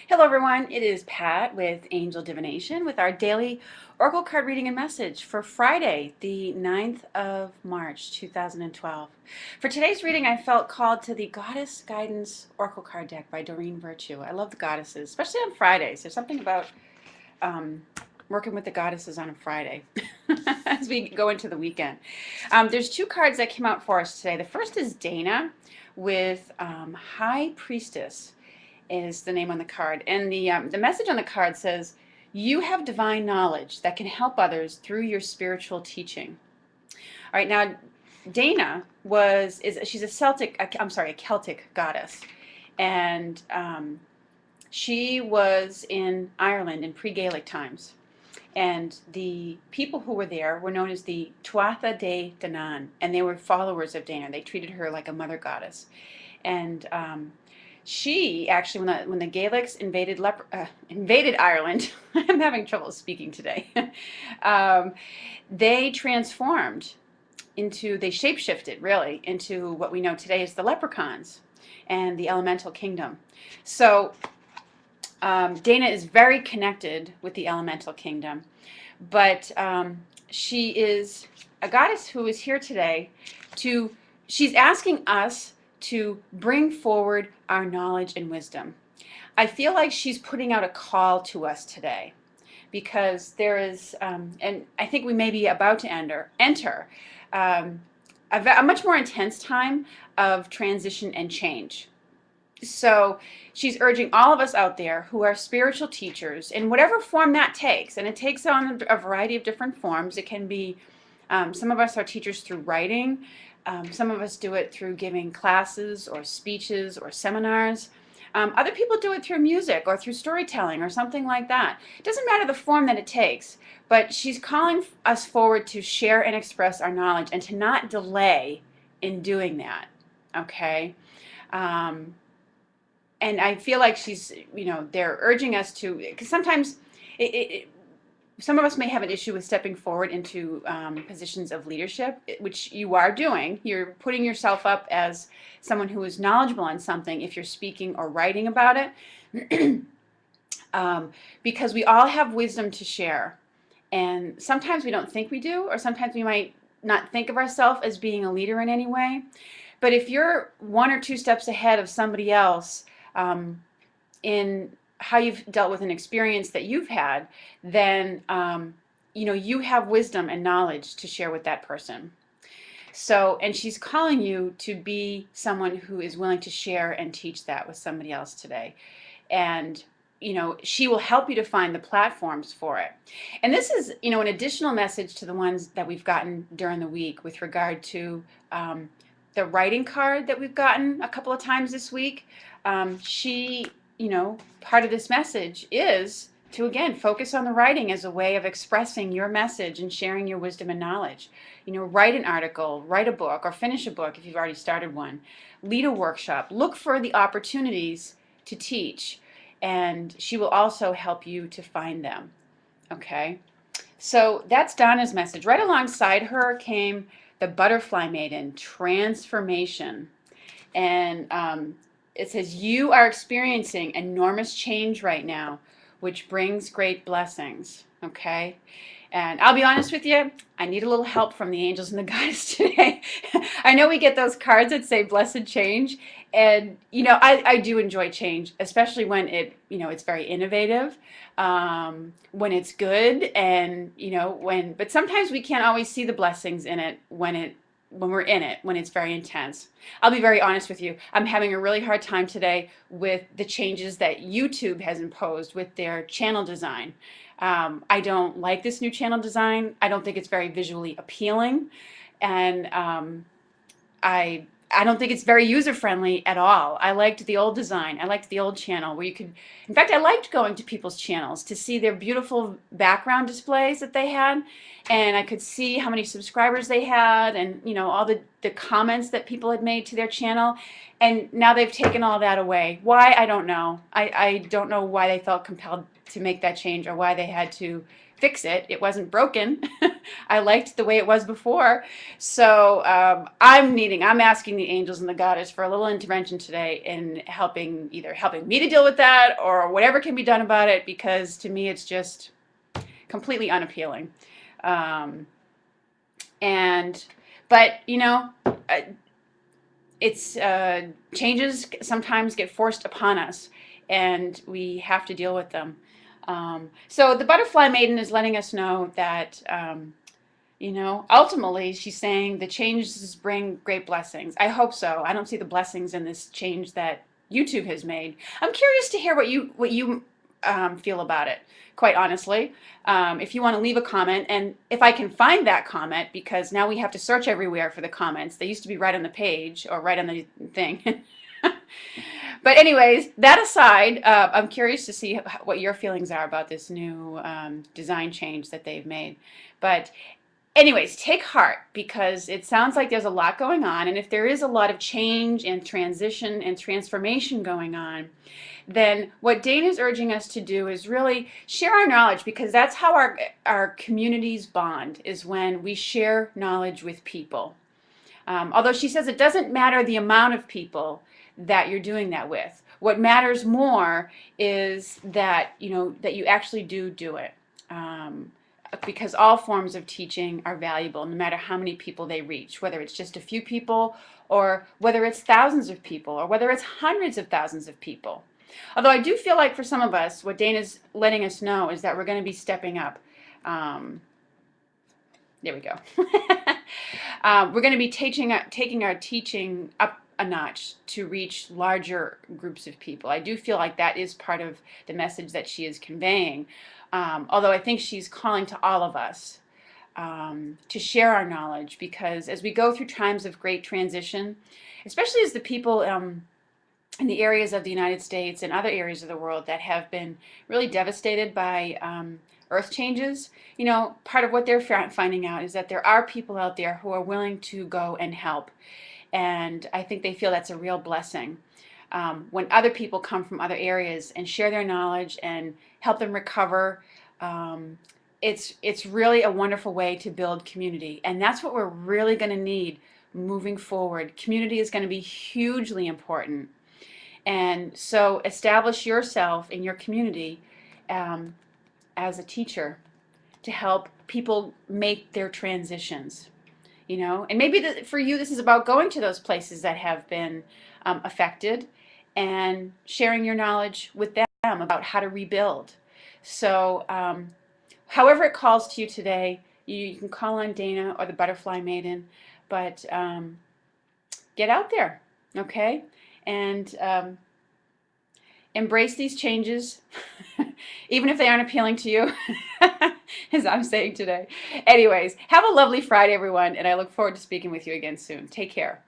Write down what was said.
Hello everyone, it is Pat with Angel Divination with our daily Oracle card reading and message for Friday, the 9th of March, 2012. For today's reading, I felt called to the Goddess Guidance Oracle card deck by Doreen Virtue. I love the goddesses, especially on Fridays. There's something about working with the goddesses on a Friday as we go into the weekend. There's two cards that came out for us today. The first is Dana with High Priestess is the name on the card. And the message on the card says, you have divine knowledge that can help others through your spiritual teaching. All right, now Dana she's a Celtic goddess. And she was in Ireland in pre-Gaelic times. And the people who were there were known as the Tuatha De Danann, and they were followers of Dana. They treated her like a mother goddess. And she actually, when the Gaelics invaded Ireland, I'm having trouble speaking today. They transformed they shapeshifted really into what we know today as the leprechauns and the elemental kingdom. So Dana is very connected with the elemental kingdom, but she is a goddess who is here today she's asking us to bring forward our knowledge and wisdom. I feel like she's putting out a call to us today because there is, and I think we may be about to enter a much more intense time of transition and change. So she's urging all of us out there who are spiritual teachers in whatever form that takes, and it takes on a variety of different forms. It can be, some of us are teachers through writing. Some of us do it through giving classes or speeches or seminars. Other people do it through music or through storytelling or something like that. It doesn't matter the form that it takes, but she's calling us forward to share and express our knowledge and to not delay in doing that, okay? And I feel like they're urging us to, because sometimes some of us may have an issue with stepping forward into positions of leadership, which you are doing. You're putting yourself up as someone who is knowledgeable on something if you're speaking or writing about it, because we all have wisdom to share. And sometimes we don't think we do, or sometimes we might not think of ourselves as being a leader in any way. But if you're one or two steps ahead of somebody else in how you've dealt with an experience that you've had, then you have wisdom and knowledge to share with that person. So, and she's calling you to be someone who is willing to share and teach that with somebody else today. And she will help you to find the platforms for it. And this is, an additional message to the ones that we've gotten during the week with regard to the writing card that we've gotten a couple of times this week. Part of this message is to, again, focus on the writing as a way of expressing your message and sharing your wisdom and knowledge. Write an article, write a book, or finish a book if you've already started one. Lead a workshop. Look for the opportunities to teach, and she will also help you to find them. Okay? So that's Donna's message. Right alongside her came the Butterfly Maiden, Transformation. And it says, you are experiencing enormous change right now, which brings great blessings, okay? And I'll be honest with you, I need a little help from the angels and the guides today. I know we get those cards that say blessed change, and I do enjoy change, especially when it's very innovative, when it's good, and but sometimes we can't always see the blessings in it when we're in it, when it's very intense. I'll be very honest with you. I'm having a really hard time today with the changes that YouTube has imposed with their channel design. I don't like this new channel design. I don't think it's very visually appealing. And I don't think it's very user-friendly at all. I liked the old design. I liked the old channel where you could, in fact, I liked going to people's channels to see their beautiful background displays that they had, and I could see how many subscribers they had, and all the comments that people had made to their channel. And now they've taken all that away. Why? I don't know. I don't know why they felt compelled to make that change or why they had to fix it. It wasn't broken. I liked the way it was before. So I'm asking the angels and the goddess for a little intervention today in either helping me to deal with that or whatever can be done about it, because to me it's just completely unappealing. Um, and, but, it's changes sometimes get forced upon us, and we have to deal with them. So the butterfly maiden is letting us know that, ultimately she's saying the changes bring great blessings. I hope so. I don't see the blessings in this change that YouTube has made. I'm curious to hear what you feel about it, quite honestly. If you want to leave a comment, and if I can find that comment, because now we have to search everywhere for the comments. They used to be right on the page or right on the thing. But anyways, that aside, I'm curious to see what your feelings are about this new design change that they've made. But anyways, take heart, because it sounds like there's a lot going on, and if there is a lot of change and transition and transformation going on, then what Dane is urging us to do is really share our knowledge, because that's how our communities bond, is when we share knowledge with people. Although she says it doesn't matter the amount of people that you're doing that with. What matters more is that that you actually do it. Because all forms of teaching are valuable, no matter how many people they reach, whether it's just a few people, or whether it's thousands of people, or whether it's hundreds of thousands of people. Although I do feel like for some of us, what Dana's letting us know is that we're going to be stepping up. There we go. We're going to be taking our teaching up a notch to reach larger groups of people. I do feel like that is part of the message that she is conveying. Although I think she's calling to all of us to share our knowledge, because as we go through times of great transition, especially as the people in the areas of the United States and other areas of the world that have been really devastated by earth changes, part of what they're finding out is that there are people out there who are willing to go and help. And I think they feel that's a real blessing. When other people come from other areas and share their knowledge and help them recover, it's really a wonderful way to build community. And that's what we're really going to need moving forward. Community is going to be hugely important. And so establish yourself in your community as a teacher to help people make their transitions. And maybe for you this is about going to those places that have been affected and sharing your knowledge with them about how to rebuild. So however it calls to you today, you can call on Dana or the Butterfly Maiden, but get out there, okay? And embrace these changes, even if they aren't appealing to you, as I'm saying today. Anyways, have a lovely Friday, everyone, and I look forward to speaking with you again soon. Take care.